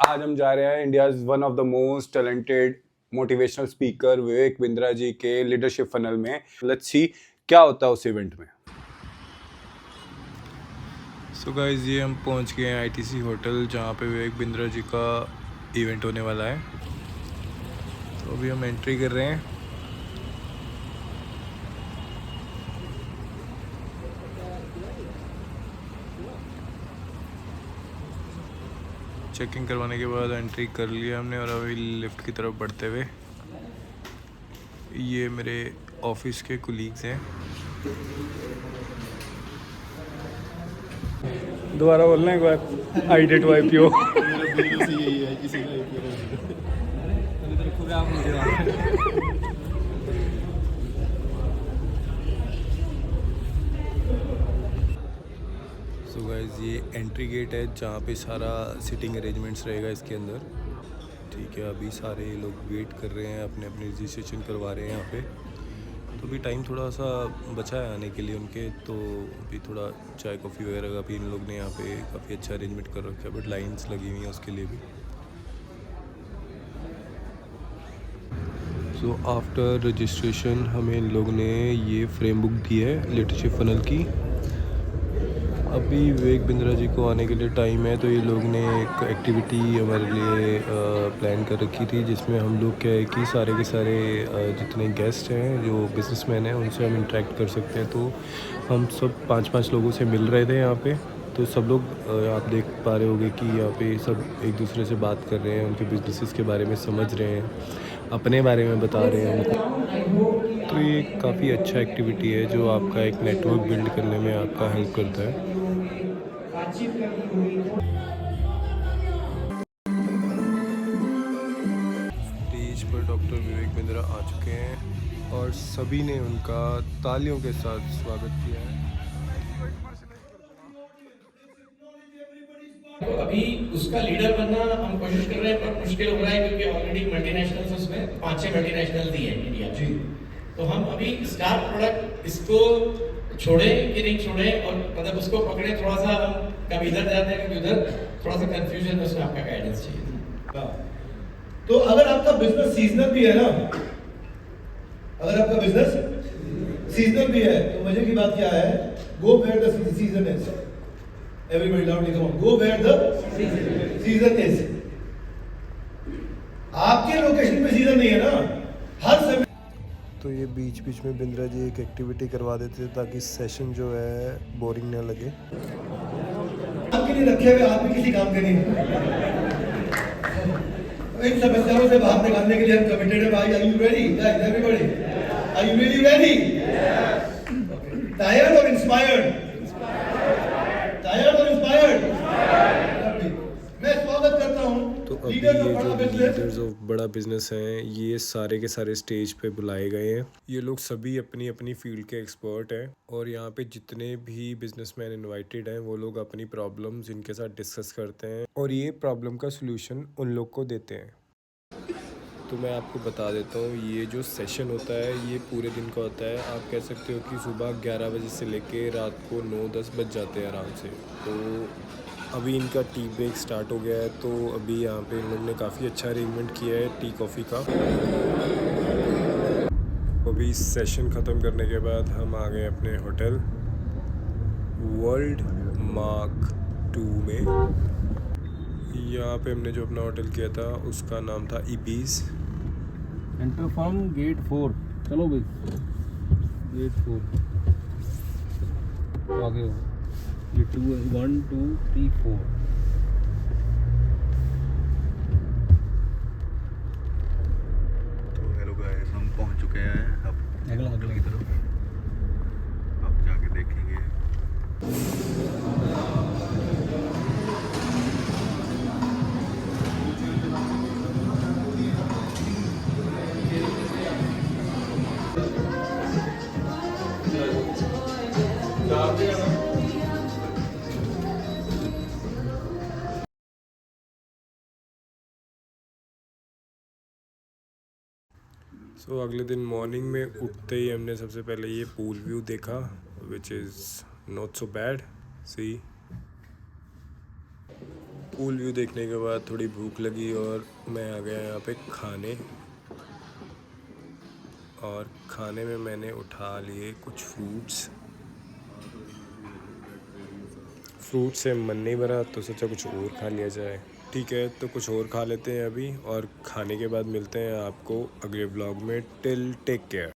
आज हम जा रहे हैं India's one of the most talented motivational speaker Vivek Bindra ji के लीडरशिप फनल में। लेट्स सी क्या होता है उस इवेंट में। सो गाइस, ये हम पहुंच गए हैं आईटीसी होटल जहां पे विवेक बिंद्रा जी का इवेंट होने वाला है। तो अभी हम एंट्री कर रहे हैं। चेकिंग करवाने के बाद एंट्री कर लिया हमने और अभी लिफ्ट की तरफ बढ़ते हुए, ये मेरे ऑफिस के कुलीग्स हैं। दोबारा बोलना एक बार। I date Y P O. So guys, ये एंट्री गेट है जहाँ पे सारा सिटिंग अरेंजमेंट्स रहेगा इसके अंदर। ठीक है, अभी सारे लोग वेट कर रहे हैं, अपने अपने रजिस्ट्रेशन करवा रहे हैं यहाँ पे। तो अभी टाइम थोड़ा सा बचा है आने के लिए उनके, तो अभी थोड़ा चाय कॉफ़ी वगैरह का भी इन लोग ने यहाँ पे काफ़ी अच्छा अरेंजमेंट कर रखा है, बट लाइंस लगी हुई हैं उसके लिए भी। सो आफ्टर रजिस्ट्रेशन हमें इन लोग ने ये फ्रेम बुक दी है लीडरशिप फनल की। अभी विवेक बिंद्रा जी को आने के लिए टाइम है, तो ये लोग ने एक एक्टिविटी हमारे लिए प्लान कर रखी थी, जिसमें हम लोग क्या है कि सारे के सारे जितने गेस्ट हैं जो बिजनेसमैन हैं उनसे हम इंटरेक्ट कर सकते हैं। तो हम सब 5-5 लोगों से मिल रहे थे यहाँ पे। तो सब लोग आप देख पा रहे होंगे कि यहाँ पे सब एक दूसरे से बात कर रहे हैं, उनके बिजनेसेस के बारे में समझ रहे हैं, अपने बारे में बता रहे हैं उनको। तो ये काफ़ी अच्छा एक्टिविटी है जो आपका एक नेटवर्क बिल्ड करने में आपका हेल्प करता है। स्टेज पर डॉक्टर विवेक बिंद्रा आ चुके हैं और सभी ने उनका तालियों के साथ स्वागत किया है। तो अभी उसका लीडर बनना हम कोशिश कर रहे हैं, पर मुश्किल हो रहा है क्योंकि ऑलरेडी मल्टीनेशनल्स उसमें 5-6 मल्टीनेशनल दी है इंडिया जी। तो हम अभी स्टार प्रोडक्ट इसको छोड़े कि नहीं छोड़े, और मतलब उसको पकड़े, थोड़ा सा हम कभी इधर जाते हैं कभी उधर, थोड़ा सा कंफ्यूजन में, उसमें आपका गाइडेंस चाहिए। तो अगर आपका बिजनेस सीजनल भी है ना, अगर आपका बिजनेस सीजनल भी है तो मजे की बात क्या है, go where the season is. Everybody loudly come on, go where the season is. आपके लोकेशन पे सीजन नहीं है ना, हर समय। तो ये बीच बीच में बिंद्रा जी एक एक्टिविटी करवा देते थे ताकि सेशन जो है बोरिंग ना लगे। आपके लिए रखे हुए आदमी किसी काम के नहीं। इन समस्याओं से बाहर निकालने के लिए हम कमिटेड है भाई। Are you ready guys, everybody? Are you really ready? Tired और इंस्पायर्ड? टायर्ड और इंस्पायर्ड? मैं स्वागत करता हूं तो अभी ये जो लीडर्स ऑफ बड़ा बिजनेस हैं, ये सारे के सारे स्टेज पे बुलाए गए हैं। ये लोग सभी अपनी अपनी फील्ड के एक्सपर्ट हैं और यहाँ पे जितने भी बिजनेसमैन इनवाइटेड हैं वो लोग अपनी प्रॉब्लम्स इनके साथ डिस्कस करते हैं और ये प्रॉब्लम का सलूशन उन लोग को देते हैं। तो मैं आपको बता देता हूँ, ये जो सेशन होता है ये पूरे दिन का होता है। आप कह सकते हो कि सुबह 11 बजे से लेके रात को 9-10 बज जाते हैं आराम से। तो अभी इनका टी ब्रेक स्टार्ट हो गया है, तो अभी यहाँ पे इन लोगों ने काफ़ी अच्छा अरेंजमेंट किया है टी कॉफ़ी का। अभी सेशन ख़त्म करने के बाद हम आ गए अपने होटल वर्ल्ड मार्क 2 में। यहाँ पे हमने जो अपना होटल किया था उसका नाम था इबीज़। Enter from gate 4। चलो भाई, गेट 4 आगे हो। ये 2 1 2 3 4। तो हेलो गाइस, हम पहुंच चुके हैं अब अगला होटल की तरफ। अब जाके देखेंगे। सो अगले दिन मॉर्निंग में उठते ही हमने सबसे पहले ये पूल व्यू देखा, which is not so bad. See pool view देखने के बाद थोड़ी भूख लगी और मैं आ गया यहाँ पे खाने। और खाने में मैंने उठा लिए कुछ फ्रूट से मन नहीं भरा तो सोचा कुछ और खा लिया जाए। ठीक है, तो कुछ और खा लेते हैं अभी, और खाने के बाद मिलते हैं आपको अगले व्लॉग में। Till take care.